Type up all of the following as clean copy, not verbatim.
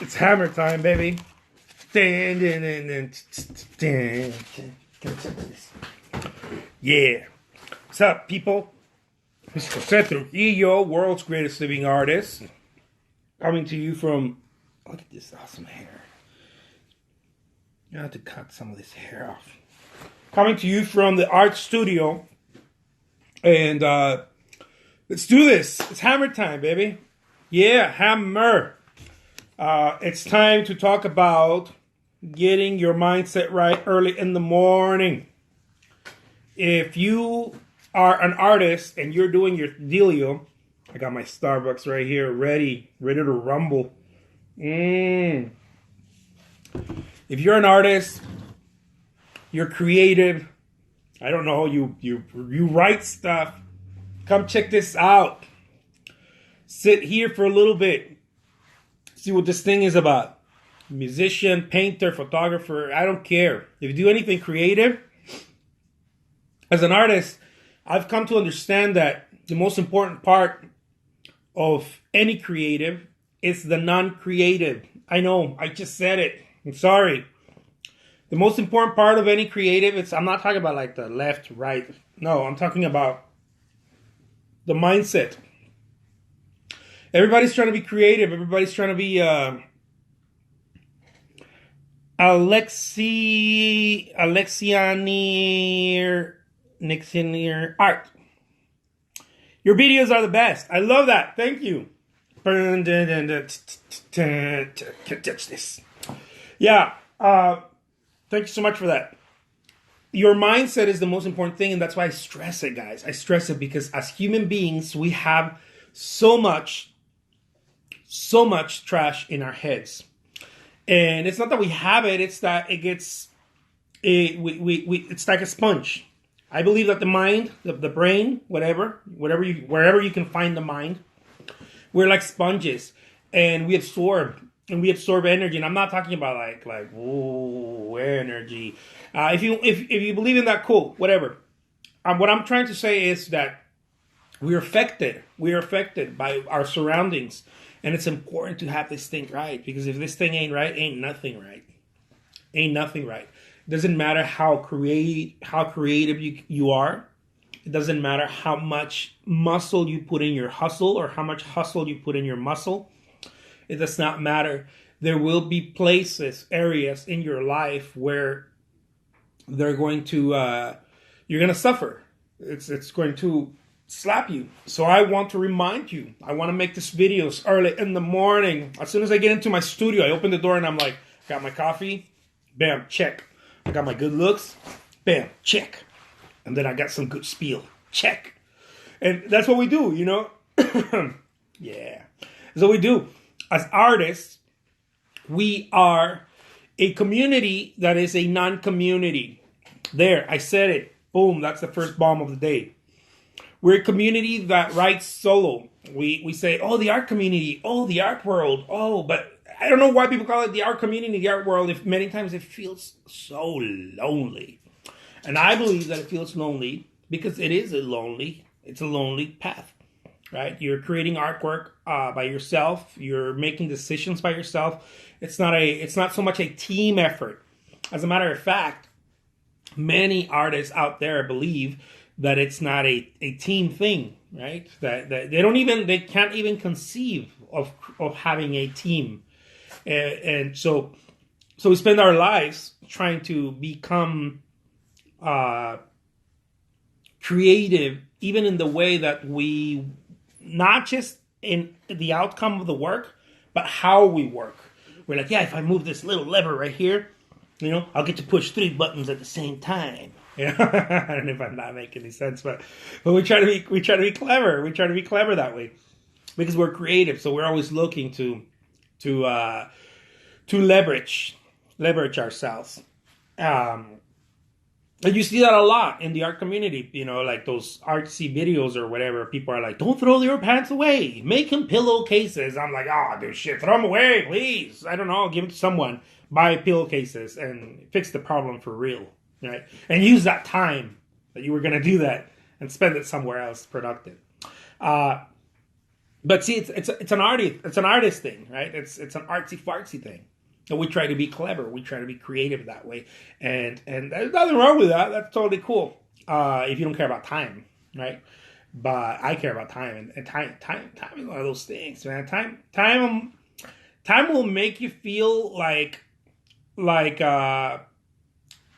It's hammer time, baby. Yeah. What's up, people? This is Jose Trujillo, world's greatest living artist. Coming to you from... Look at this awesome hair. I have to cut some of this hair off. Coming to you from the art studio. And let's do this. It's hammer time, baby. Yeah, hammer. It's time to talk about getting your mindset right early in the morning. If you are an artist and you're doing your dealio, I got my Starbucks right here, ready to rumble. If you're an artist, you're creative, I don't know, you write stuff, come check this out. Sit here for a little bit. See what this thing is about. Musician, painter, photographer, I don't care. If you do anything creative, as an artist, I've come to understand that the most important part of any creative is the non-creative. I know, I just said it. I'm sorry. The most important part of any creative, I'm not talking about like the left, right. No, I'm talking about the mindset. Everybody's trying to be creative. Everybody's trying to be Alexianer art. Your videos are the best. I love that. Thank you. Can't touch this. Yeah. Thank you so much for that. Your mindset is the most important thing, and that's why I stress it, guys. I stress it because as human beings, we have so much trash in our heads. And it's not that we have it, it's that it gets, it's like a sponge. I believe that the mind, the brain, wherever you can find the mind, we're like sponges, and we absorb energy. And I'm not talking about like energy. If you believe in that, cool, whatever. What I'm trying to say is that we're affected by our surroundings. And it's important to have this thing right, because if this thing ain't right, ain't nothing right. Ain't nothing right. It doesn't matter how creative you are. It doesn't matter how much muscle you put in your hustle or how much hustle you put in your muscle. It does not matter. There will be places, areas in your life where you're going to suffer. It's going to slap you. So I want to remind you, I want to make this videos early in the morning. As soon as I get into my studio, I open the door and I'm like, got my coffee, bam, check. I got my good looks, bam, check. And then I got some good spiel, check. And that's what we do, you know? Yeah. That's what we do. As artists, we are a community that is a non-community. There, I said it. Boom, that's the first bomb of the day. We're a community that writes solo. We say, oh, the art community, oh, the art world, oh, but I don't know why people call it the art community, the art world, if many times it feels so lonely. And I believe that it feels lonely because it's a lonely path, right? You're creating artwork by yourself. You're making decisions by yourself. It's not so much a team effort. As a matter of fact, many artists out there believe that it's not a team thing, right? That they can't even conceive of having a team, and so we spend our lives trying to become creative, even in the way that we, not just in the outcome of the work, but how we work. We're like, yeah, if I move this little lever right here, you know, I'll get to push 3 buttons at the same time. Yeah, I don't know if I'm not making any sense, but we try to be clever. We try to be clever that way because we're creative. So we're always looking to leverage ourselves. And you see that a lot in the art community. You know, like those artsy videos or whatever. People are like, "Don't throw your pants away. Make them pillowcases." I'm like, "Oh, dude, shit, throw them away, please. I don't know, give it to someone. Buy pillowcases and fix the problem for real." Right? And use that time that you were going to do that and spend it somewhere else productive. But see, it's an artist thing, right? It's an artsy fartsy thing. And we try to be clever. We try to be creative that way, and there's nothing wrong with that. That's totally cool. If you don't care about time, right? But I care about time, and time is one of those things, man. Time will make you feel like uh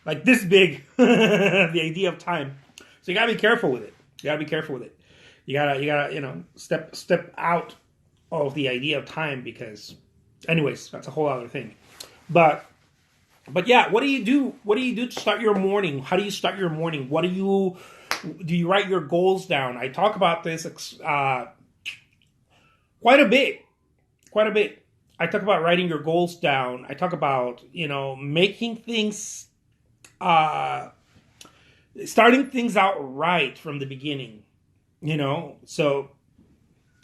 like this big. The idea of time. So you gotta be careful with it. You gotta be careful with it. You gotta step out of the idea of time, because anyways, that's a whole other thing. But yeah, what do you do? What do you do to start your morning? How do you start your morning? What do you write your goals down? I talk about this quite a bit. Quite a bit. I talk about writing your goals down. I talk about, making things, starting things out right from the beginning. So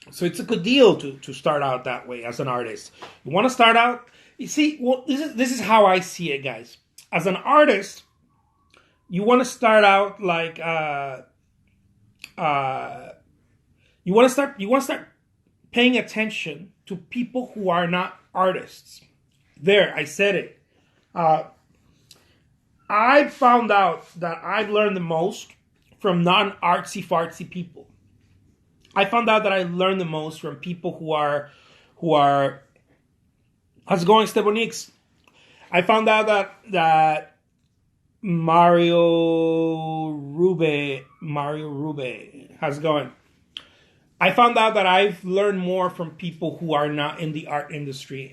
it's a good deal to start out that way as an artist. You want to start out. You see, well, this is how I see it, guys. As an artist, you want to start out like you want to start paying attention to people who are not artists. There, I said it. I found out that I've learned the most from non-artsy fartsy people. I found out that I learned the most from people who are how's it going, Stebonix? I found out that Mario Rube, how's it going? I found out that I've learned more from people who are not in the art industry,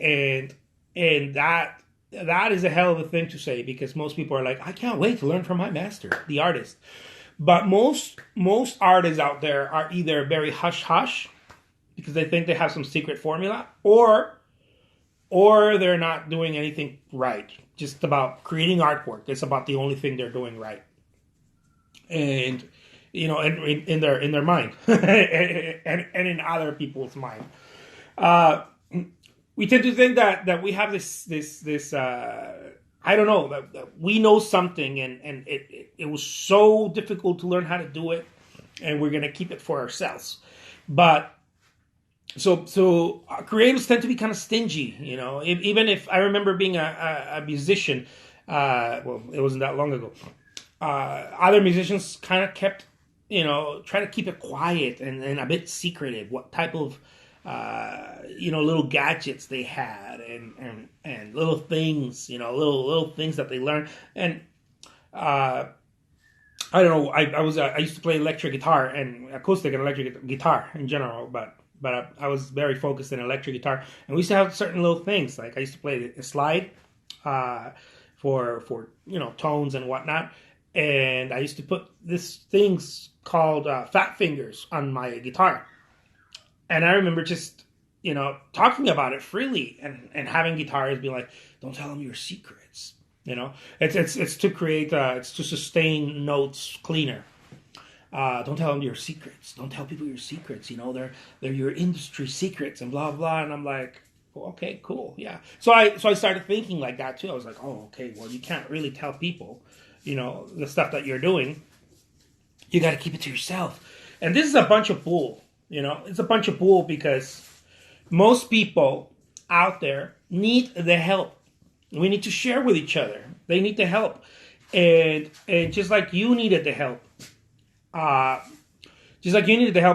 and that is a hell of a thing to say, because most people are like, I can't wait to learn from my master, the artist. But most artists out there are either very hush hush because they think they have some secret formula, or they're not doing anything right. Just about creating artwork. It's about the only thing they're doing right. And and in their mind, and in other people's mind. We tend to think that we have this I don't know, that we know something, and it was so difficult to learn how to do it, and we're gonna keep it for ourselves. But so creatives tend to be kind of stingy, Even if I remember being a musician, well, it wasn't that long ago. Other musicians kind of kept, try to keep it quiet and a bit secretive. What type of little gadgets they had, and little things, little things that they learned. And I don't know. I used to play electric guitar and acoustic and electric guitar in general, but I was very focused in electric guitar, and we used to have certain little things. Like I used to play a slide for tones and whatnot, and I used to put this things called fat fingers on my guitar. And I remember just, talking about it freely, and having guitarists be like, don't tell them your secrets. It's to create, it's to sustain notes cleaner. Don't tell them your secrets. Don't tell people your secrets. They're your industry secrets and blah, blah. And I'm like, well, okay, cool. Yeah. So I started thinking like that too. I was like, oh, okay, well, you can't really tell people, the stuff that you're doing. You got to keep it to yourself. And this is a bunch of bull. It's a bunch of bull, because most people out there need the help. We need to share with each other. They need the help. And just like you needed the help,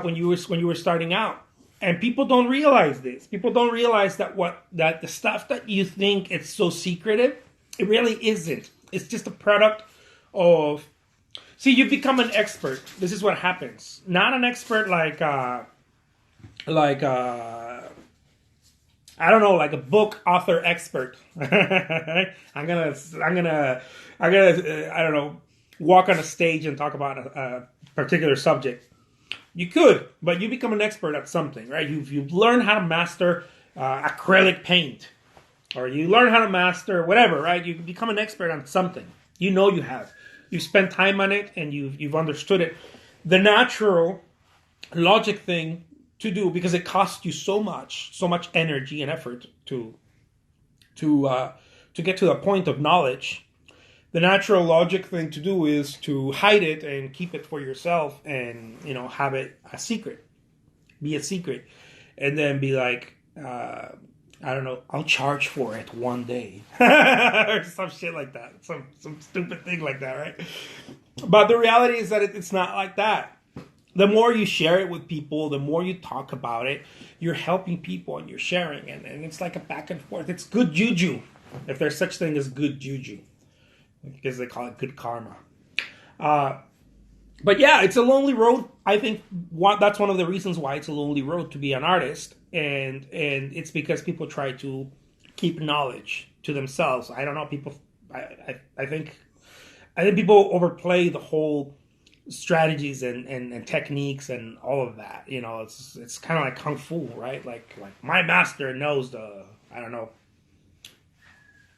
when you were starting out. And people don't realize this. People don't realize that the stuff that you think it's so secretive, it really isn't. It's just a product of. See, you become an expert. This is what happens. Not an expert like I don't know, like a book author expert. I'm gonna I don't know, walk on a stage and talk about a particular subject. You could, but you become an expert at something, right? You've learned how to master acrylic paint, or you learn how to master whatever, right? You become an expert on something. You have. You've spent time on it, and you've understood it. The natural, logic thing to do, because it costs you so much energy and effort to get to the point of knowledge. The natural logic thing to do is to hide it and keep it for yourself, and have it a secret, be a secret. and then be like, I don't know, I'll charge for it one day. Or some shit like that. Some stupid thing like that, right? But the reality is that it's not like that. The more you share it with people, the more you talk about it, you're helping people and you're sharing. And it's like a back and forth. It's good juju. If there's such thing as good juju. Because they call it good karma. But yeah, it's a lonely road. I think that's one of the reasons why it's a lonely road to be an artist. And it's because people try to keep knowledge to themselves. I don't know. People, I think people overplay the whole strategies and techniques and all of that. You know, it's kind of like kung fu, right? Like my master knows the, I don't know,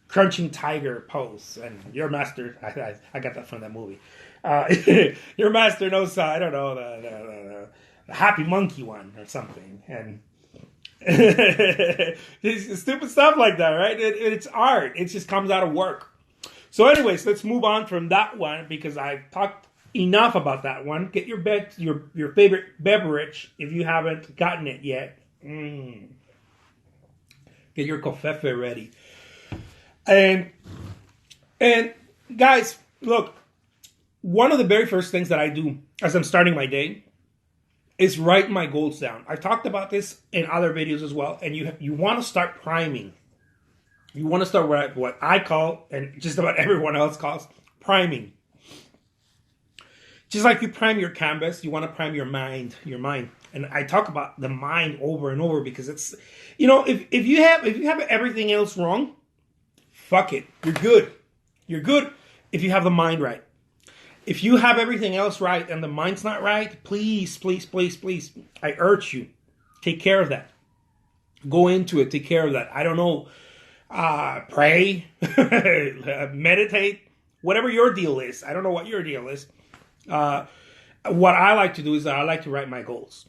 crunching tiger pose, and your master, I got that from that movie. Your master knows, I don't know, the happy monkey one or something, and stupid stuff like that, right? It's art. It just comes out of work. So, anyways, let's move on from that one because I've talked enough about that one. Get your favorite beverage if you haven't gotten it yet. Get your covfefe ready. And guys, look, one of the very first things that I do as I'm starting my day is write my goals down. I talked about this in other videos as well, and you want to start priming. You want to start what I call, and just about everyone else calls, priming. Just like you prime your canvas, you want to prime your mind. And I talk about the mind over and over because it's, you know, if you have everything else wrong, fuck it. You're good. You're good if you have the mind right. If you have everything else right and the mind's not right, please, please, please, please, I urge you, take care of that. Go into it. Take care of that. I don't know. Pray, meditate, whatever your deal is. I don't know what your deal is. What I like to do is that I like to write my goals.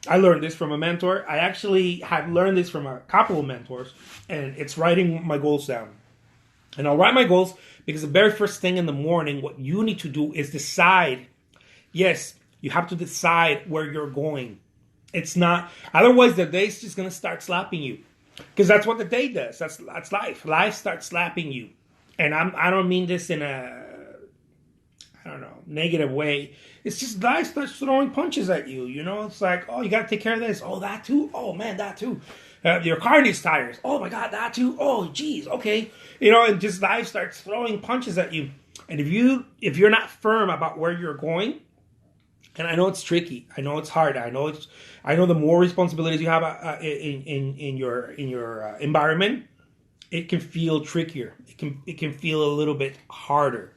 I learned this from a mentor. I actually have learned this from a couple of mentors, and it's writing my goals down. And I'll write my goals because the very first thing in the morning, what you need to do is decide. Yes, you have to decide where you're going. It's not, otherwise the day's just going to start slapping you. Because that's what the day does. That's life. Life starts slapping you. And I don't mean this in a, I don't know, negative way. It's just life starts throwing punches at you. You know, it's like, oh, you got to take care of this. Oh, that too. Oh, man, that too. Your car needs tires. Oh my God, that too. Oh, geez, okay. You know, and just life starts throwing punches at you. And if you're not firm about where you're going, and I know it's tricky, I know it's hard, I know the more responsibilities you have in your environment, it can feel trickier. It can feel a little bit harder.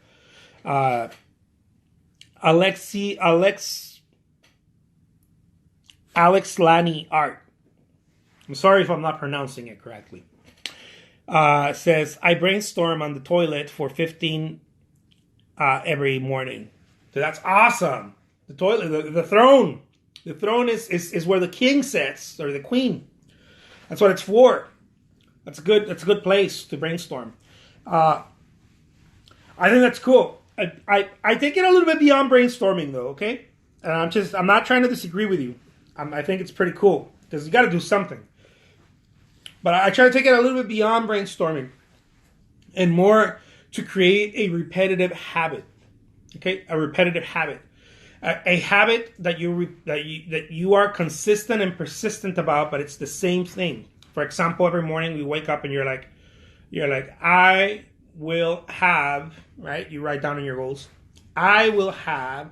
Alex Lani Art. I'm sorry if I'm not pronouncing it correctly. Says, I brainstorm on the toilet for 15 every morning. So that's awesome. The toilet, the throne. The throne is where the king sits, or the queen. That's what it's for. That's a good place to brainstorm. I think that's cool. I take it a little bit beyond brainstorming though, okay? And I'm not trying to disagree with you. I think it's pretty cool because you got to do something. But I try to take it a little bit beyond brainstorming and more to create a repetitive habit. Okay, a repetitive habit, a habit that you are consistent and persistent about, but it's the same thing. For example, every morning we wake up and you're like, I will have, right? You write down in your goals, I will have,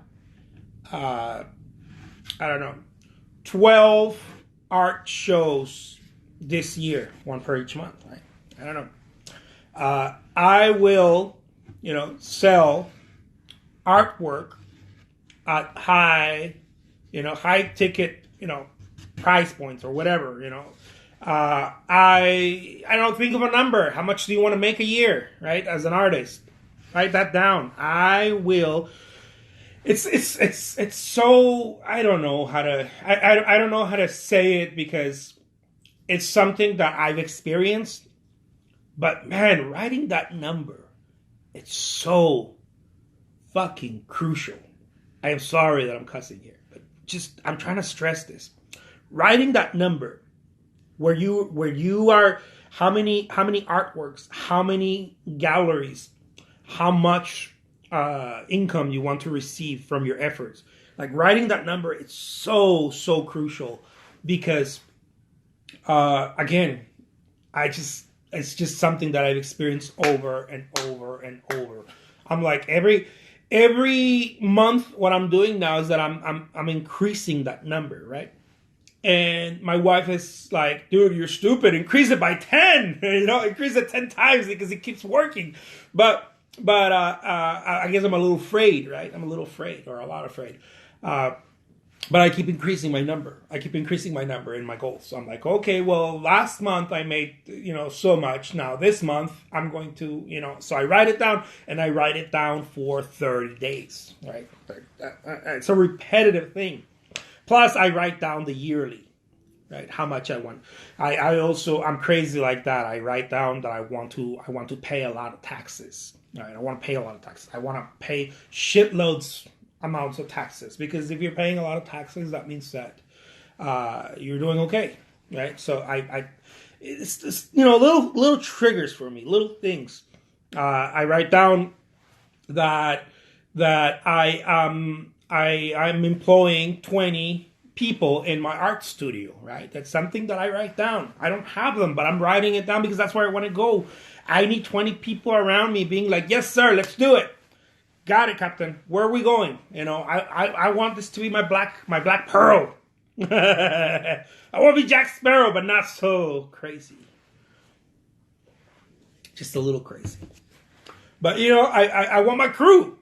I don't know, 12 art shows this year, one for each month, right? I don't know. I will, sell artwork at high ticket, price points or whatever, I don't think of a number. How much do you want to make a year, right? As an artist, write that down. I will. It's so, I don't know how to, I don't know how to say it because it's something that I've experienced, but man, writing that number, it's so fucking crucial. I am sorry that I'm cussing here, but I'm trying to stress this. Writing that number where you are, how many artworks, how many galleries, how much income you want to receive from your efforts. Like writing that number, it's so crucial because again, it's just something that I've experienced over and over and over. I'm like every month, what I'm doing now is that I'm increasing that number, right? And my wife is like, dude, you're stupid. Increase it by 10. Increase it 10 times because it keeps working. But I guess I'm a little afraid, right? I'm a little afraid, or a lot afraid. But I keep increasing my number. I keep increasing my number in my goals. So I'm like, okay, well, last month I made, so much. Now this month I'm going to, so I write it down, and I write it down for 30 days, right? It's a repetitive thing. Plus I write down the yearly, right? How much I want. I'm crazy like that. I write down that I want to pay a lot of taxes. Right? I want to pay a lot of taxes. I want to pay shitloads amounts of taxes, because if you're paying a lot of taxes, that means that you're doing okay, right? So it's just, little triggers for me, little things. I write down that I'm employing 20 people in my art studio, right? That's something that I write down. I don't have them, but I'm writing it down because that's where I want to go. I need 20 people around me being like, yes, sir, let's do it. Got it, Captain. Where are we going? I want this to be my black pearl. I want to be Jack Sparrow, but not so crazy. Just a little crazy. But I want my crew.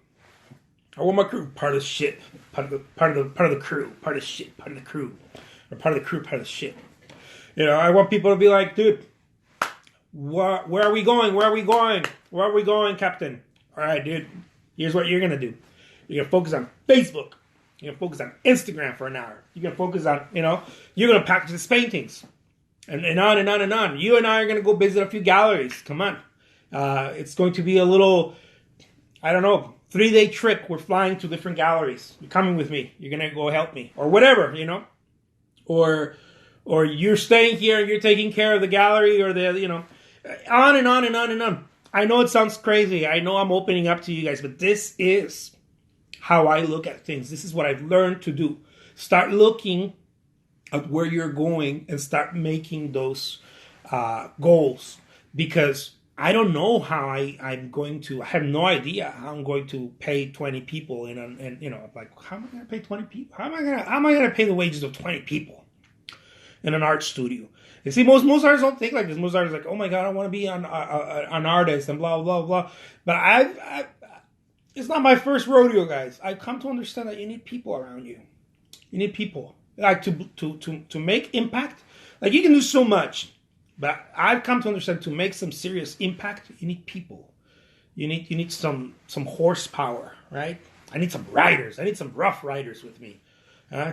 I want my crew. Part of the shit. Part of the crew. Part of the shit. Part of the crew. Or part of the crew. Part of the shit. I want people to be like, dude, where are we going? Where are we going? Where are we going, Captain? All right, dude. Here's what you're going to do. You're going to focus on Facebook. You're going to focus on Instagram for an hour. You're going to focus on, you're going to practice these paintings. And on and on and on. You and I are going to go visit a few galleries. Come on. It's going to be a little, 3-day trip. We're flying to different galleries. You're coming with me. You're going to go help me. Or whatever, Or you're staying here and you're taking care of the gallery, or on and on and on and on. I know it sounds crazy. I know I'm opening up to you guys, but this is how I look at things. This is what I've learned to do. Start looking at where you're going and start making those goals, because I don't know how I have no idea how I'm going to pay 20 people like, how am I going to pay 20 people? How am I going to pay the wages of 20 people in an art studio? You see, most artists don't think like this. Most artists are like, oh my God, I want to be an artist and blah, blah, blah. But it's not my first rodeo, guys. I've come to understand that you need people around you. You need people. Like to make impact. Like, you can do so much. But I've come to understand, to make some serious impact, you need people. You need some horsepower, right? I need some riders. I need some rough riders with me.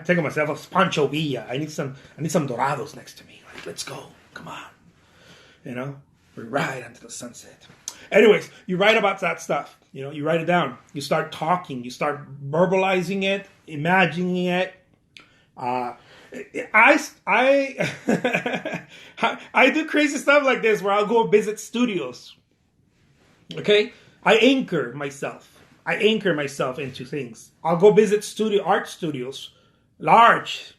Taking myself a Pancho Villa. I need some Dorados next to me. Like, let's go. Come on. We ride until the sunset. Anyways, you write about that stuff. You write it down. You start talking. You start verbalizing it, imagining it. I do crazy stuff like this where I'll go visit studios. Okay? I anchor myself into things. I'll go visit art studios. Large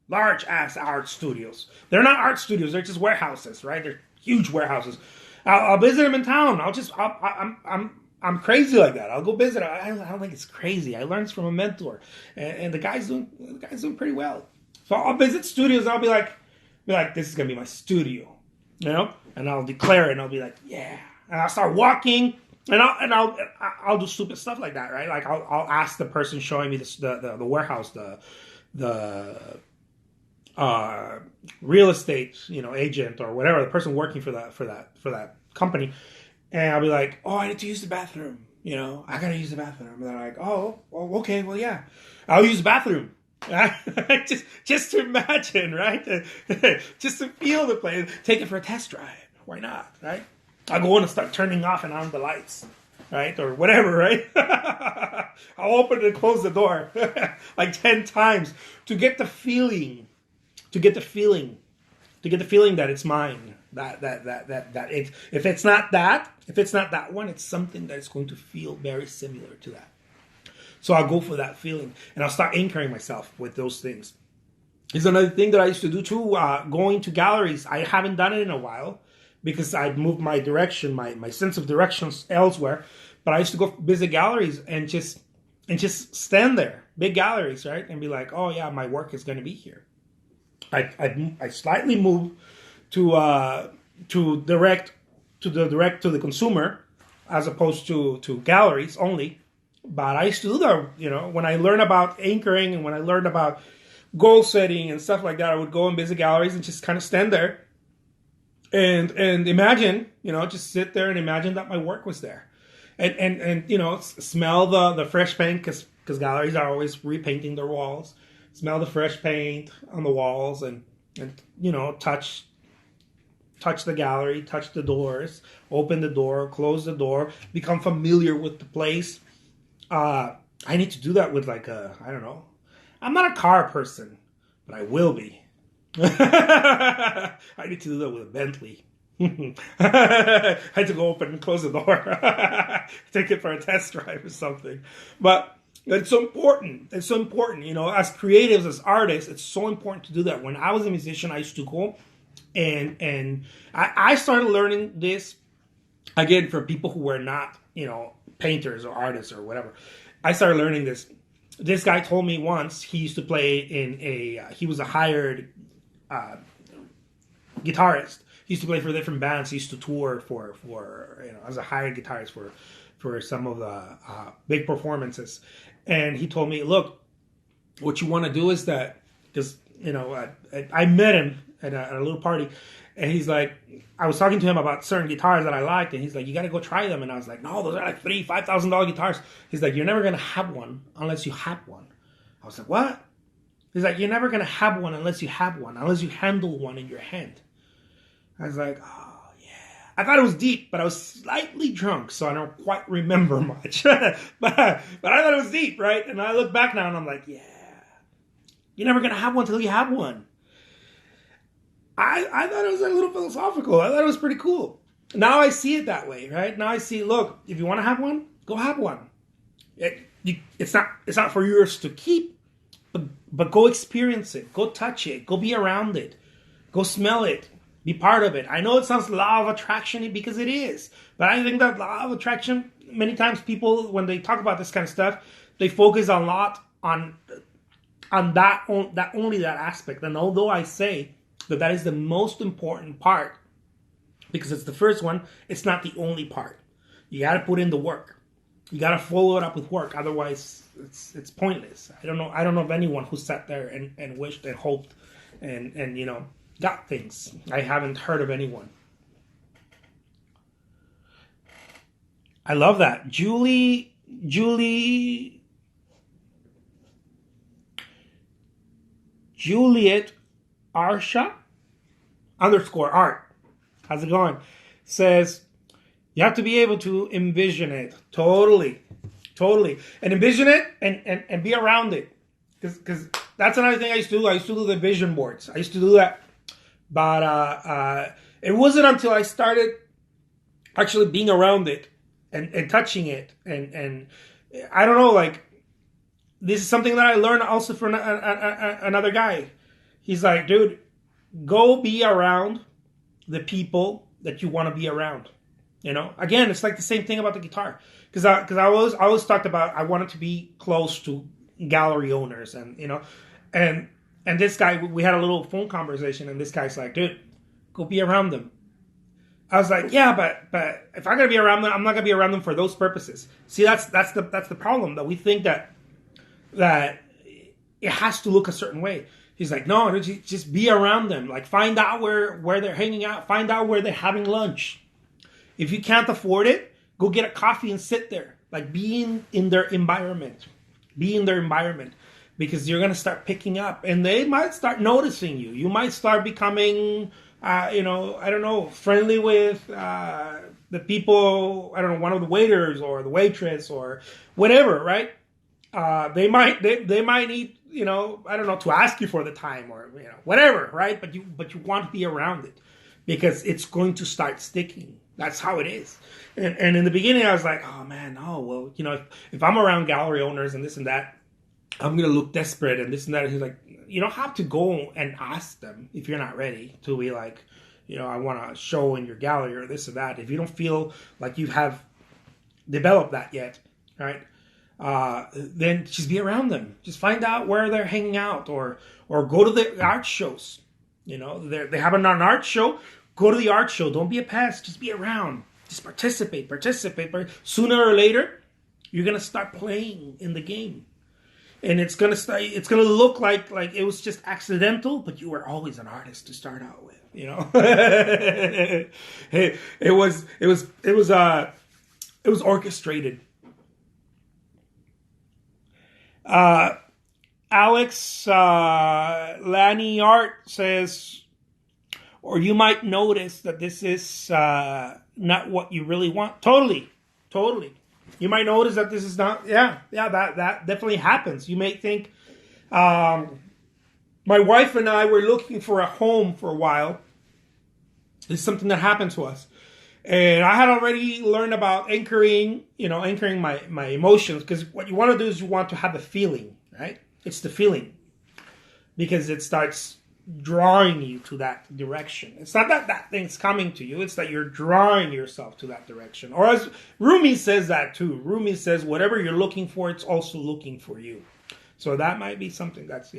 ass art studios. They're not art studios. They're just warehouses, right? They're huge warehouses. I'll visit them in town. I'm crazy like that. I'll go visit. I don't think it's crazy. I learned from a mentor, and the guy's doing pretty well. So I'll visit studios. And I'll be like, this is gonna be my studio, and I'll declare it. And I'll be like, yeah. And I'll start walking, and I'll do stupid stuff like that, right? Like I'll ask the person showing me the warehouse, the real estate, agent or whatever, the person working for that company, and I'll be like, oh, I need to use the bathroom. I gotta use the bathroom. And they're like, oh, okay, well, yeah, I'll use the bathroom. just to imagine, right? Just to feel the place, take it for a test drive. Why not, right? I'll go in and start turning off and on the lights, right? Or whatever, right? I'll open and close the door like 10 times to get the feeling to get the feeling that it's mine. That it's, if it's not that one, it's something that is going to feel very similar to that. So I'll go for that feeling, and I'll start anchoring myself with those things. It's another thing that I used to do too, going to galleries. I haven't done it in a while because I've moved my direction, my sense of directions elsewhere. But I used to go visit galleries and just stand there, big galleries, right? And be like, oh yeah, my work is going to be here. I slightly moved to direct to the consumer as opposed to galleries only. But I used to do that, when I learned about anchoring and when I learned about goal setting and stuff like that, I would go and visit galleries and just kind of stand there and imagine, just sit there and imagine that my work was there. And smell the fresh paint because galleries are always repainting their walls. Smell the fresh paint on the walls and touch the gallery, touch the doors, open the door, close the door, become familiar with the place. I need to do that with I don't know. I'm not a car person, but I will be. I need to do that with a Bentley. I had to go open and close the door. Take it for a test drive or something. But it's so important. It's so important. As creatives, as artists, it's so important to do that. When I was a musician, I used to go and I started learning this again for people who were not, painters or artists or whatever. I started learning this. This guy told me once he used to play he was a hired guitarist. He used to play for different bands. He used to tour for as a hired guitarist for some of the big performances. And he told me, look, what you want to do is that, because, I met him at a little party, and he's like, I was talking to him about certain guitars that I liked, and he's like, you got to go try them. And I was like, no, those are like $5,000 guitars. He's like, you're never going to have one unless you have one. I was like, what? He's like, you're never going to have one unless you have one, unless you handle one in your hand. I was like, oh, yeah. I thought it was deep, but I was slightly drunk, so I don't quite remember much. but I thought it was deep, right? And I look back now, and I'm like, yeah. You're never going to have one until you have one. I thought it was a little philosophical. I thought it was pretty cool. Now I see it that way, right? Now I see, look, if you want to have one, go have one. It's not for yours to keep, but go experience it. Go touch it. Go be around it. Go smell it. Be part of it. I know it sounds law of attraction because it is, but I think that law of attraction, many times people, when they talk about this kind of stuff, they focus a lot on only that aspect. And although I say that is the most important part, because it's the first one, it's not the only part. You got to put in the work. You got to follow it up with work. Otherwise, it's pointless. I don't know of anyone who sat there and wished and hoped and got things. I haven't heard of anyone. I love that. Juliet Arsha _art. How's it going? Says, you have to be able to envision it. Totally. And envision it and be around it. Because that's another thing I used to do. I used to do the vision boards. I used to do that. But it wasn't until I started actually being around it and touching it. And I don't know, this is something that I learned also from another guy. He's like, dude, go be around the people that you want to be around. Again, it's like the same thing about the guitar. Because I always talked about I wanted to be close to gallery owners and this guy, we had a little phone conversation, and this guy's like, dude, go be around them. I was like, yeah, but if I'm gonna be around them, I'm not gonna be around them for those purposes. See, that's the problem, that we think that it has to look a certain way. He's like, no, just be around them. Find out where they're hanging out. Find out where they're having lunch. If you can't afford it, go get a coffee and sit there. Be in their environment. Be in their environment. Because you're going to start picking up. And they might start noticing you. You might start becoming, I don't know, friendly with the people, I don't know, one of the waiters or the waitress or whatever, right? They might need I don't know, to ask you for the time or whatever, right? But you want to be around it because it's going to start sticking. That's how it is. And in the beginning, I was like, oh man, oh well, if I'm around gallery owners and this and that, I'm gonna look desperate and this and that. And he's like, you don't have to go and ask them if you're not ready to be like, I want to show in your gallery or this or that. If you don't feel like you have developed that yet, right? Then just be around them. Just find out where they're hanging out, or go to the art shows. They have an art show. Go to the art show. Don't be a pest. Just be around. Just participate. Sooner or later, you're gonna start playing in the game, and it's gonna look like it was just accidental, but you were always an artist to start out with. It was orchestrated. Alex Lanny Art says, or you might notice that this is not what you really want. Totally. You might notice that this is not. Yeah. That definitely happens. You may think. My wife and I were looking for a home for a while. It's something that happened to us. And I had already learned about anchoring my emotions, because what you want to do is you want to have a feeling, right? It's the feeling, because it starts drawing you to that direction. It's not that thing's coming to you. It's that you're drawing yourself to that direction. Or as Rumi says that too. Rumi says, whatever you're looking for, it's also looking for you. So that might be something that's,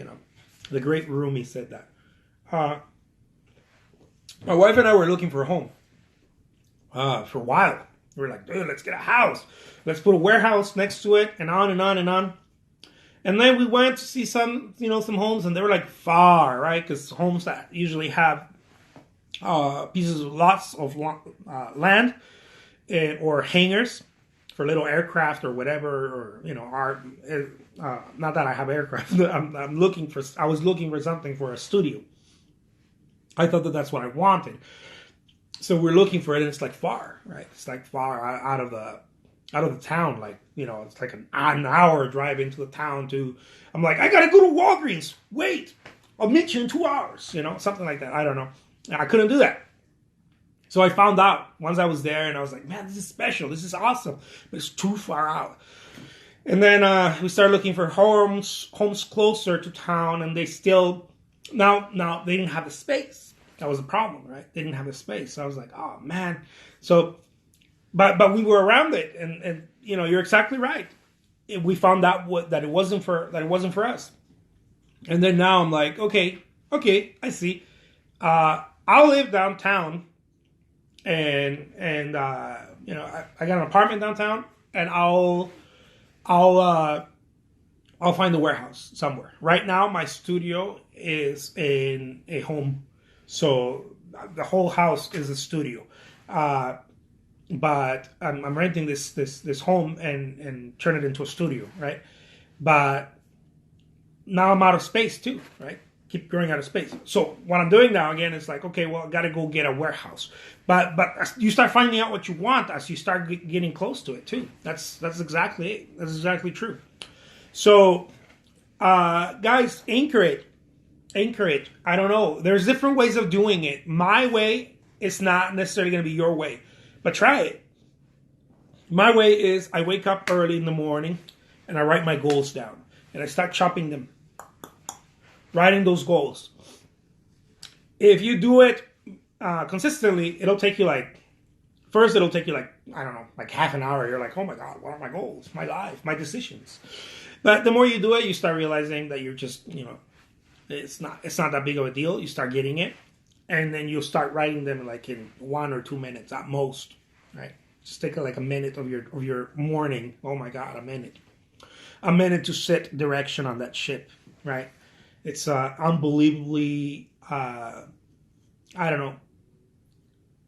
the great Rumi said that. My wife and I were looking for a home. For a while. We were like, dude, let's get a house. Let's put a warehouse next to it, and on and on and on. And then we went to see some homes, and they were like far, right? Because homes that usually have lots of land or hangars for little aircraft or whatever, or not that I have aircraft. I was looking for something for a studio. I thought that that's what I wanted. So we're looking for it, and it's like far, right? It's like far out of the town. Like, it's like an hour drive into the town I'm like, I gotta go to Walgreens. Wait, I'll meet you in 2 hours. Something like that. I don't know. I couldn't do that. So I found out once I was there, and I was like, man, this is special. This is awesome. But it's too far out. And then we started looking for homes closer to town, and they still, now they didn't have the space. That was the problem, right? They didn't have the space. So I was like, oh man. So, but we were around it, and you're exactly right. We found out that it wasn't for us. And then now I'm like, okay, I see. I'll live downtown, and I got an apartment downtown, and I'll find a warehouse somewhere. Right now, my studio is in a home. So the whole house is a studio, but I'm renting this home and turn it into a studio, right? But now I'm out of space too, right? Keep growing out of space. So what I'm doing now again is like, okay, well, I got to go get a warehouse. But you start finding out what you want as you start getting close to it too. That's exactly it. That's exactly true. So, guys, anchor it. I don't know. There's different ways of doing it. My way is not necessarily going to be your way, but try it. My way is I wake up early in the morning and I write my goals down and I start chopping them, writing those goals. If you do it consistently, it'll take you I don't know, like half an hour. You're like, oh my God, what are my goals? My life, my decisions. But the more you do it, you start realizing that you're just, it's not that big of a deal. You start getting it, and then you'll start writing them like in 1 or 2 minutes at most, right? Just take like a minute of your morning. Oh my God, a minute to set direction on that ship, right? It's unbelievably, I don't know,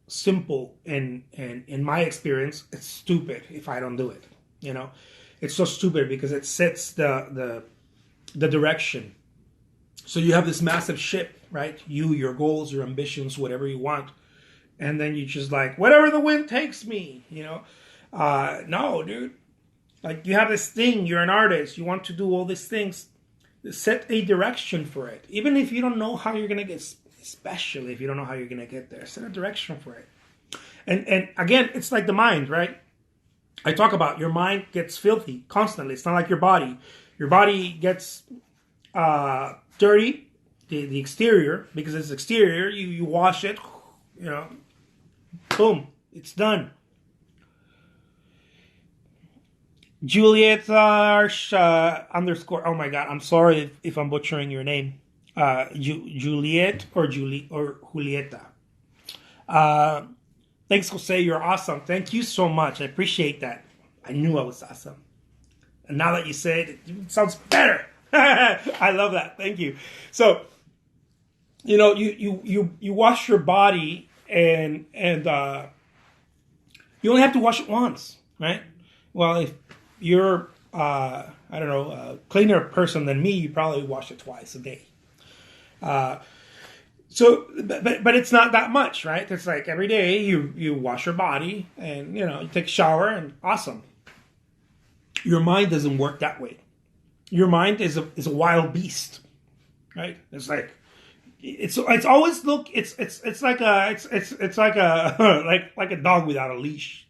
simple, and in my experience, it's stupid if I don't do it. It's so stupid because it sets the direction. So you have this massive ship, right? Your goals, your ambitions, whatever you want. And then you just like, whatever the wind takes me, No, dude. Like, you have this thing, you're an artist, you want to do all these things. Set a direction for it. Even if you don't know how you're going to get, especially if you don't know how you're going to get there, set a direction for it. And again, it's like the mind, right? I talk about your mind gets filthy constantly. It's not like your body. Your body gets dirty, the exterior, because it's exterior. You wash it, boom, it's done. Juliet underscore. Oh my God, I'm sorry if I'm butchering your name. Juliet or Julieta. Thanks, Jose. You're awesome. Thank you so much. I appreciate that. I knew I was awesome, and now that you say it, it sounds better. I love that. Thank you. So, you wash your body, and you only have to wash it once, right? Well, if you're, I don't know, a cleaner person than me, you probably wash it twice a day. So, but it's not that much, right? It's like every day you wash your body and, you take a shower and awesome. Your mind doesn't work that way. Your mind is a wild beast, right? It's like, it's always it's like a like a dog without a leash.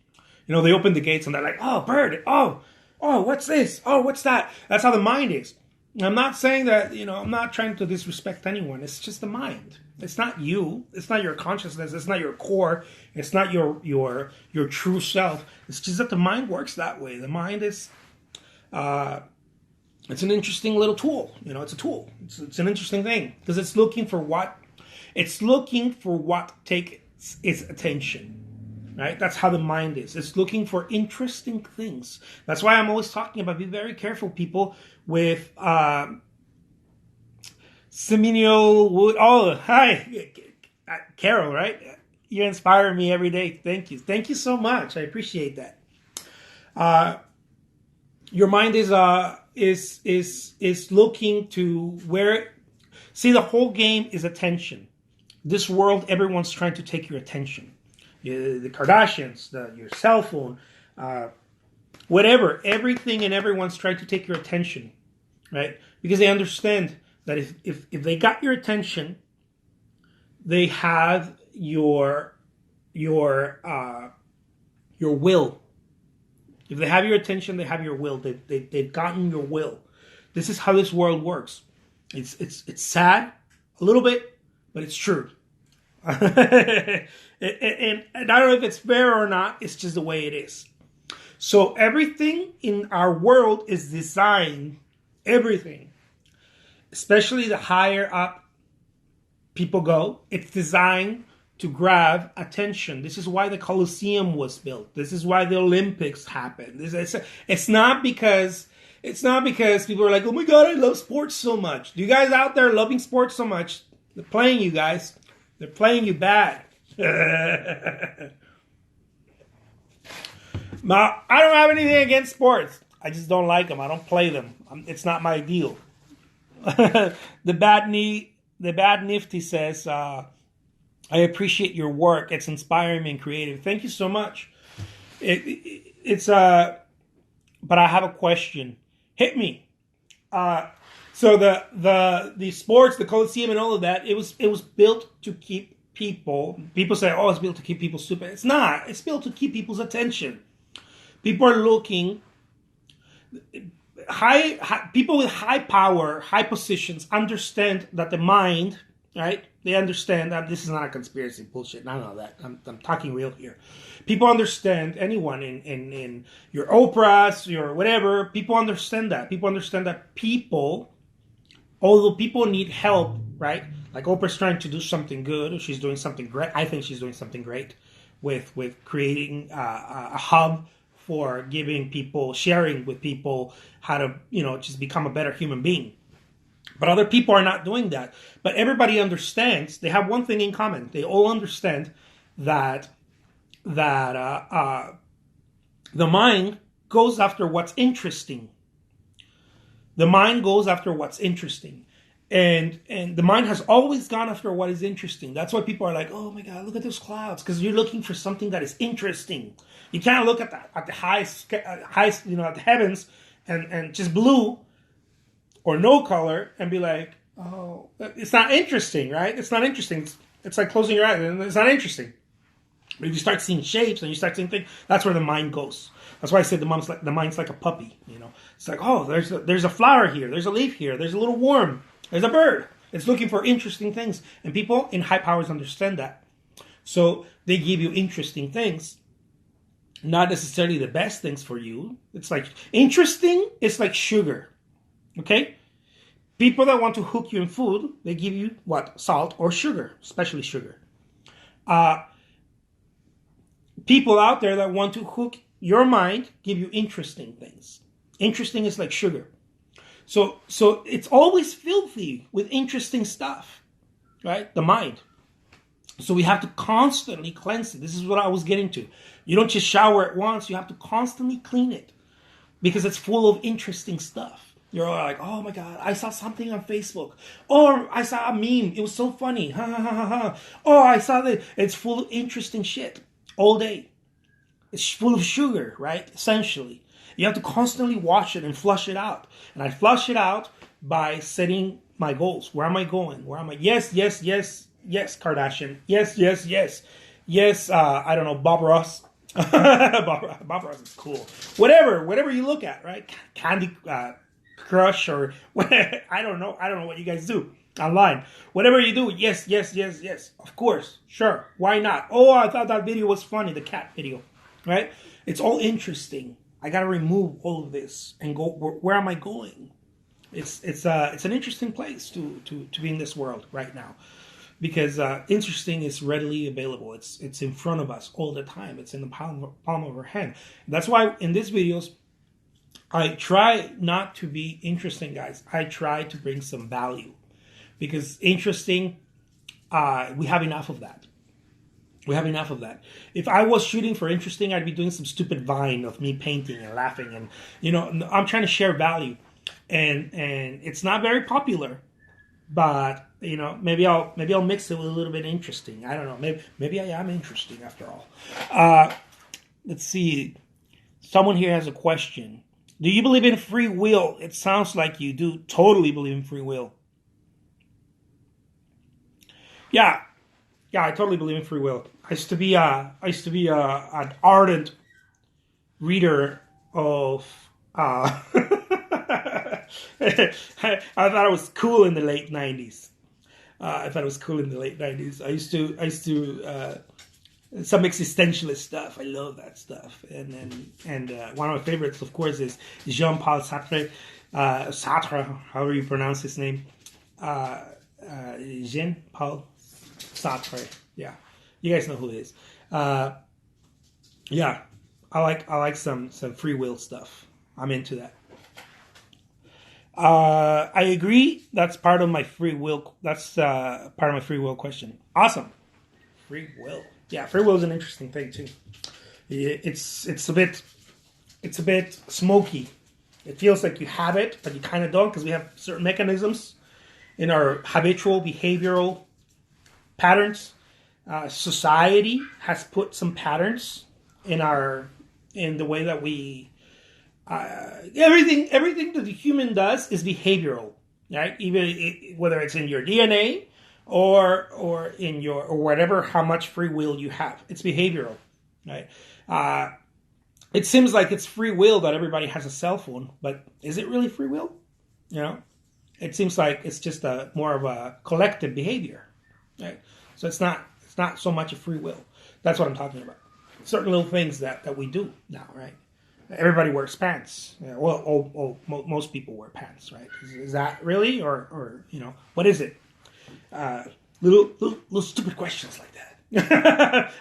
They open the gates and they're like, oh, bird, oh, what's this? Oh, what's that? That's how the mind is. I'm not saying that, I'm not trying to disrespect anyone. It's just the mind. It's not you. It's not your consciousness. It's not your core. It's not your true self. It's just that the mind works that way. The mind is, it's an interesting little tool. It's a tool. It's an interesting thing because it's looking for what takes its attention. Right? That's how the mind is. It's looking for interesting things. That's why I'm always talking about be very careful, people, with seminal wood. Oh, hi, Carol, right? You inspire me every day. Thank you. Thank you so much. I appreciate that. Your mind is looking to where. See, the whole game is attention. This world, everyone's trying to take your attention. The Kardashians, your cell phone, whatever, everything and everyone's trying to take your attention, right? Because they understand that if they got your attention, they have your will. If they have your attention, they have your will. They've gotten your will. This is how this world works. It's sad a little bit, but it's true. And I don't know if it's fair or not. It's just the way it is. So everything in our world is designed, everything, especially the higher up people go, it's designed to grab attention. This is why the Colosseum was built. This is why the Olympics happened. It's not because people are like, oh my God, I love sports so much. Do you guys out there loving sports so much? They're playing you guys. They're playing you bad. Now, I don't have anything against sports. I just don't like them. I don't play them. It's not my deal. The bad nifty says, I appreciate your work. It's inspiring and creative. Thank you so much. But I have a question. Hit me. So the sports, the Colosseum, and all of that, it was built to keep people. People say, "Oh, it's built to keep people stupid." It's not. It's built to keep people's attention. People are looking. People with high power, high positions understand that the mind, right? They understand that this is not a conspiracy bullshit. None of that. I'm talking real here. People understand, anyone in your Oprahs, your whatever, people understand that. People understand that although people need help, right? Like Oprah's trying to do something good, or she's doing something great. I think she's doing something great with creating a hub for giving people, sharing with people how to, just become a better human being. But other people are not doing that. But everybody understands. They have one thing in common. They all understand that the mind goes after what's interesting. The mind goes after what's interesting. And the mind has always gone after what is interesting. That's why people are like, oh my God, look at those clouds. Because you're looking for something that is interesting. You can't look at the highest, at the heavens and just blue. or no color and be like, oh, it's not interesting, right? It's not interesting. It's like closing your eyes and it's not interesting. But if you start seeing shapes and you start seeing things, that's where the mind goes. That's why I said the mind's like a puppy. It's like, oh, there's a flower here, there's a leaf here, there's a little worm, there's a bird. It's looking for interesting things, and people in high powers understand that. So they give you interesting things, not necessarily the best things for you. It's like interesting. It's like sugar, okay? People that want to hook you in food, they give you what? Salt or sugar, especially sugar. People out there that want to hook your mind give you interesting things. Interesting is like sugar. So it's always filthy with interesting stuff, right? The mind. So we have to constantly cleanse it. This is what I was getting to. You don't just shower at once. You have to constantly clean it because it's full of interesting stuff. You're all like, oh my God, I saw something on Facebook. Or I saw a meme. It was so funny. Ha ha ha ha. Oh, I saw that. It's full of interesting shit all day. It's full of sugar, right? Essentially. You have to constantly wash it and flush it out. And I flush it out by setting my goals. Where am I going? Where am I? Yes, yes, yes, yes, Kardashian. Yes, yes, yes. Yes, I don't know, Bob Ross. Bob Ross is cool. Whatever you look at, right? Candy Crush or I don't know what you guys do online. Whatever you do, yes, yes, yes, yes. Of course, sure. Why not? Oh, I thought that video was funny, the cat video, right? It's all interesting. I got to remove all of this and go. Where am I going? It's an interesting place to be in this world right now, because interesting is readily available. It's in front of us all the time. It's in the palm of our hand. That's why in these videos, I try not to be interesting, guys. I try to bring some value, because interesting, we have enough of that. We have enough of that. If I was shooting for interesting, I'd be doing some stupid Vine of me painting and laughing, and I'm trying to share value, and it's not very popular, but maybe I'll mix it with a little bit interesting. I don't know. Maybe I am interesting after all. Let's see. Someone here has a question. Do you believe in free will? It sounds like you do. Totally believe in free will. Yeah, I totally believe in free will. I used to be an ardent reader of. I thought it was cool in the late 90s. I used to some existentialist stuff. I love that stuff. And one of my favorites, of course, is Jean-Paul Sartre. Sartre, however you pronounce his name. Jean-Paul Sartre. Yeah, you guys know who it is. Yeah, I like some free will stuff. I'm into that. I agree. That's part of my free will. That's part of my free will question. Awesome. Free will. Yeah, free will is an interesting thing too. It's a bit smoky. It feels like you have it, but you kind of don't, because we have certain mechanisms in our habitual behavioral patterns. Society has put some patterns in the way that we everything that the human does is behavioral, right? Even whether it's in your DNA or in your or whatever, how much free will you have, it's behavioral, right? It seems like it's free will that everybody has a cell phone, but is it really free will? It seems like it's just more of a collective behavior, right? So it's not so much a free will. That's what I'm talking about. Certain little things that we do now, right? Everybody wears pants. Most people wear pants, right? Is that really, or what is it? Little stupid questions like that.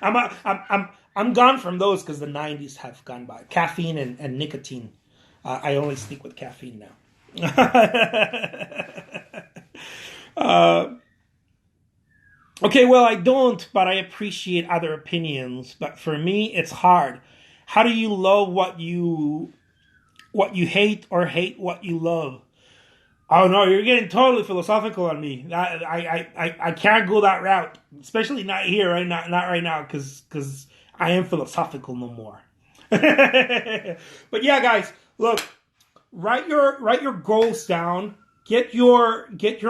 I'm gone from those because the 90s have gone by. Caffeine and nicotine. I only stick with caffeine now. Okay, well, I don't, but I appreciate other opinions. But for me, it's hard. How do you love what you hate, or hate what you love? Oh no, you're getting totally philosophical on me. I can't go that route, especially not here, right? Not right now, because I am philosophical no more. But yeah, guys, look, write your goals down. get your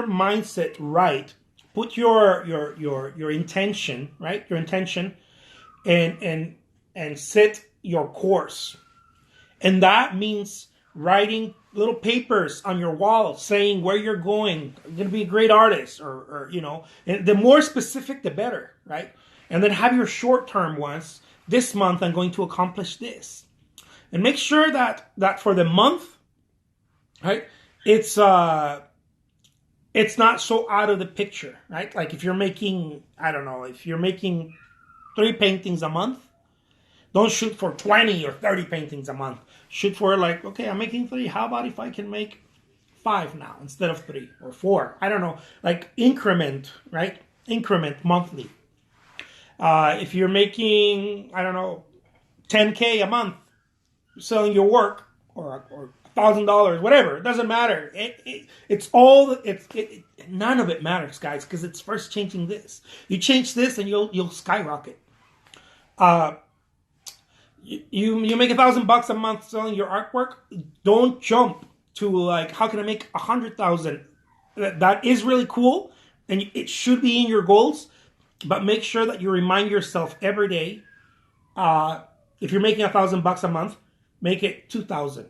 mindset right. Put your intention, right? Your intention, and set your course. And that means writing little papers on your wall saying where you're going. You're going to be a great artist, or and the more specific, the better, right? And then have your short-term ones. This month, I'm going to accomplish this. And make sure that for the month, right, it's not so out of the picture, right? Like if you're making, I don't know, if you're making 3 paintings a month, don't shoot for 20 or 30 paintings a month. Shoot for like, okay, I'm making 3. How about if I can make 5 now instead of 3 or 4? I don't know. Like increment, right? Increment monthly. If you're making, I don't know, 10K a month selling your work, or $1,000, whatever, it doesn't matter. None of it matters, guys, because it's first changing this. You change this, and you'll skyrocket. You make $1,000 a month selling your artwork. Don't jump to like, how can I make 100,000? That is really cool, and it should be in your goals. But make sure that you remind yourself every day. If you're making $1,000 a month, make it 2,000.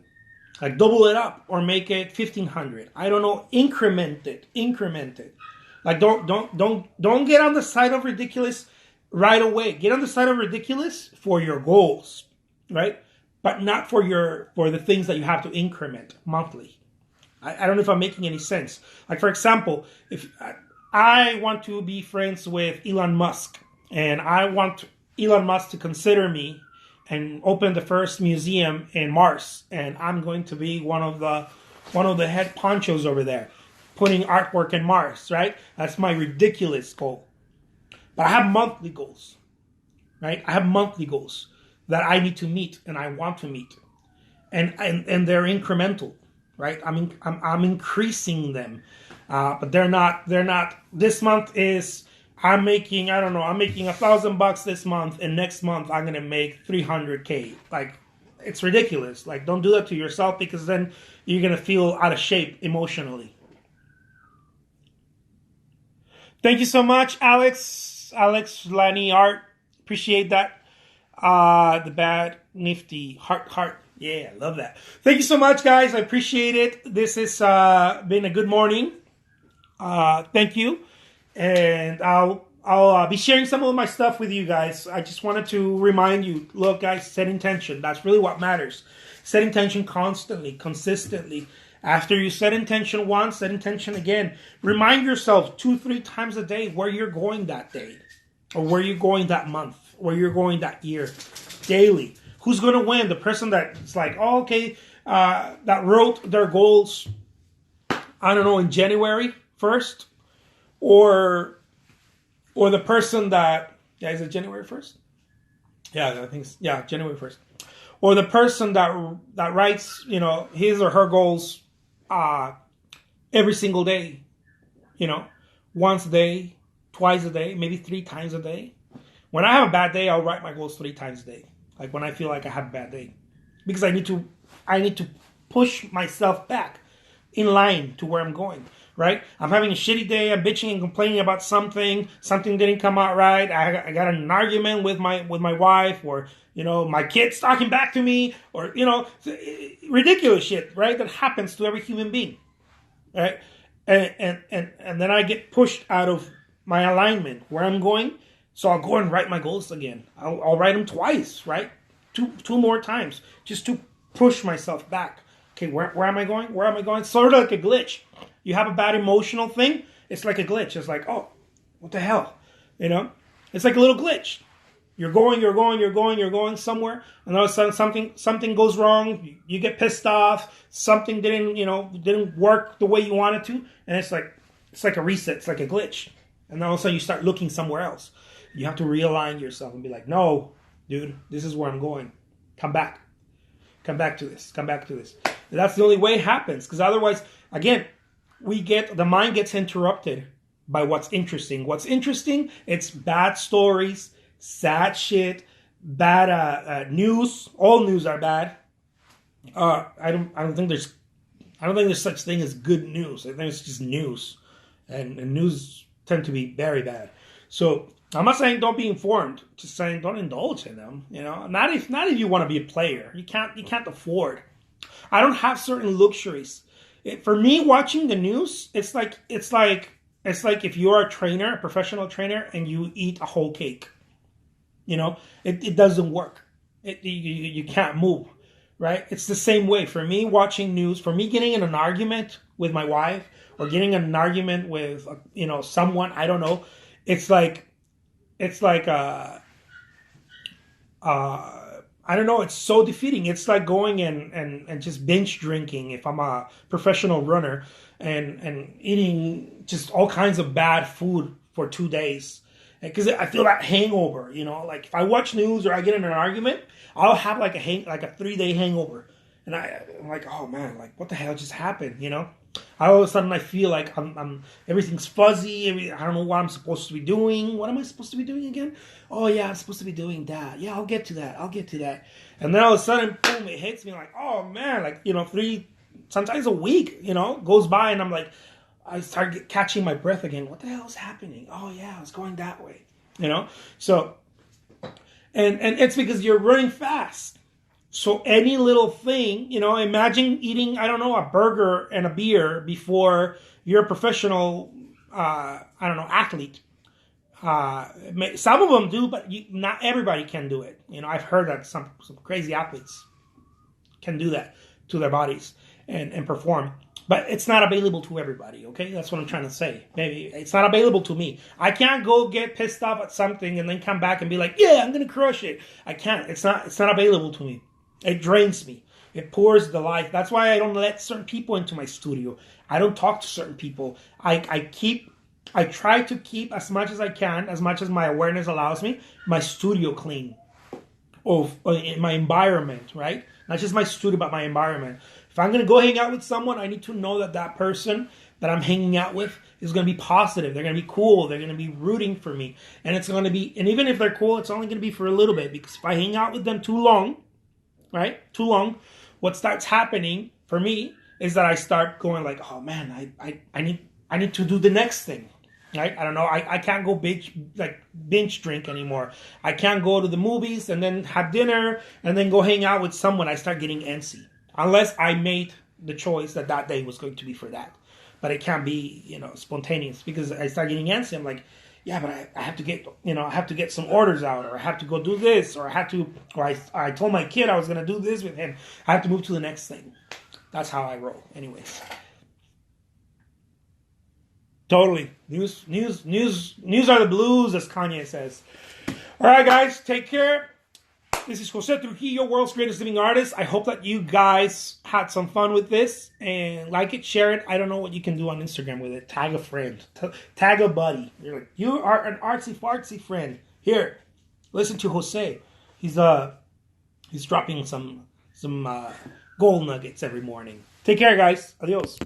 Like double it up, or make it 1,500. I don't know. Increment it. Like don't get on the side of ridiculous right away. Get on the side of ridiculous for your goals, right? But not for the things that you have to increment monthly. I don't know if I'm making any sense. Like for example, if I want to be friends with Elon Musk, and I want Elon Musk to consider me and open the first museum in Mars, and I'm going to be one of the head ponchos over there, putting artwork in Mars, right? That's my ridiculous goal. But I have monthly goals, right? I have monthly goals that I need to meet and I want to meet, and they're incremental, right? I'm increasing them, but they're not. This month is. I'm making $1,000 this month, and next month I'm gonna make 300K. Like, it's ridiculous. Like, don't do that to yourself, because then you're gonna feel out of shape emotionally. Thank you so much, Alex Lani Art. Appreciate that. The bad nifty heart. Yeah, I love that. Thank you so much, guys. I appreciate it. This has been a good morning. Thank you. And I'll be sharing some of my stuff with you guys. I just wanted to remind you, look, guys, set intention. That's really what matters. Set intention constantly, consistently. After you set intention once, set intention again. Remind yourself 2-3 times a day where you're going that day, or where you're going that month, where you're going that year, daily. Who's going to win? The person that's like, oh, okay, that wrote their goals, I don't know, in January 1st? Or the person that, is it January 1st? Yeah, I think January 1st. Or the person that writes, his or her goals every single day, once a day, twice a day, maybe 3 times a day. When I have a bad day, I'll write my goals 3 times a day. Like when I feel like I have a bad day, because I need to push myself back in line to where I'm going. Right? I'm having a shitty day. I'm bitching and complaining about something. Something didn't come out right. I got an argument with my wife, or my kid's talking back to me, or ridiculous shit, right? That happens to every human being, right? And then I get pushed out of my alignment where I'm going. So I'll go and write my goals again. I'll write them twice, right? Two more times, just to push myself back. Okay, where am I going? Where am I going? Sort of like a glitch. You have a bad emotional thing, it's like a glitch. It's like, oh, what the hell? It's like a little glitch. You're going somewhere, and all of a sudden something goes wrong. You get pissed off. Something didn't work the way you wanted to, and it's like a reset. It's like a glitch, and then all of a sudden you start looking somewhere else. You have to realign yourself and be like, no, dude, this is where I'm going. Come back to this. And that's the only way it happens, because otherwise, again, the mind gets interrupted by what's interesting. What's interesting? It's bad stories, sad shit, bad news. All news are bad. I don't think there's I don't think there's such thing as good news. I think it's just news, and news tend to be very bad. So I'm not saying don't be informed. Just saying don't indulge in them. You know, not if you want to be a player. You can't afford. I don't have certain luxuries. For me, watching the news, it's like if you're a trainer, a professional trainer, and you eat a whole cake. You know, it doesn't work. You can't move, right? It's the same way for me watching news. For me, getting in an argument with my wife or getting in an argument with someone I don't know. It's like I don't know. It's so defeating. It's like going and just binge drinking if I'm a professional runner and eating just all kinds of bad food for 2 days. Because I feel that hangover, like if I watch news or I get in an argument, I'll have like a 3-day hangover. And I'm like, oh man, like what the hell just happened, All of a sudden I feel like I'm everything's fuzzy. I don't know what I'm supposed to be doing. What am I supposed to be doing again? Oh yeah, I'm supposed to be doing that. Yeah, I'll get to that. And then all of a sudden, boom, it hits me like, oh man, like, sometimes a week, goes by and I'm like, I start catching my breath again. What the hell is happening? Oh yeah, I was going that way, So, and it's because you're running fast. So any little thing, imagine eating, I don't know, a burger and a beer before you're a professional, athlete. Some of them do, but not everybody can do it. I've heard that some crazy athletes can do that to their bodies and perform. But it's not available to everybody, okay? That's what I'm trying to say. Maybe it's not available to me. I can't go get pissed off at something and then come back and be like, yeah, I'm going to crush it. I can't. It's not available to me. It drains me. It pours the life. That's why I don't let certain people into my studio. I don't talk to certain people. I try to keep as much as I can, as much as my awareness allows me, my studio clean. In my environment, right? Not just my studio, but my environment. If I'm going to go hang out with someone, I need to know that person that I'm hanging out with is going to be positive. They're going to be cool. They're going to be rooting for me. And it's going to be, and even if they're cool, it's only going to be for a little bit. Because if I hang out with them too long, right? Too long, what starts happening for me is that I start going like, oh man, I need to do the next thing. Right? I don't know. I can't go binge drink anymore. I can't go to the movies and then have dinner and then go hang out with someone. I start getting antsy. Unless I made the choice that day was going to be for that. But it can't be, spontaneous because I start getting antsy. I'm like, yeah, but I have to get some orders out, or I have to go do this, or I told my kid I was going to do this with him. I have to move to the next thing. That's how I roll. Anyways. Totally. News are the blues, as Kanye says. All right, guys, take care. This is Jose Trujillo, world's greatest living artist. I hope that you guys had some fun with this and like it, share it. I don't know what you can do on Instagram with it. Tag a friend, tag a buddy. You're like, you are an artsy fartsy friend. Here, listen to Jose. He's dropping some gold nuggets every morning. Take care, guys. Adios.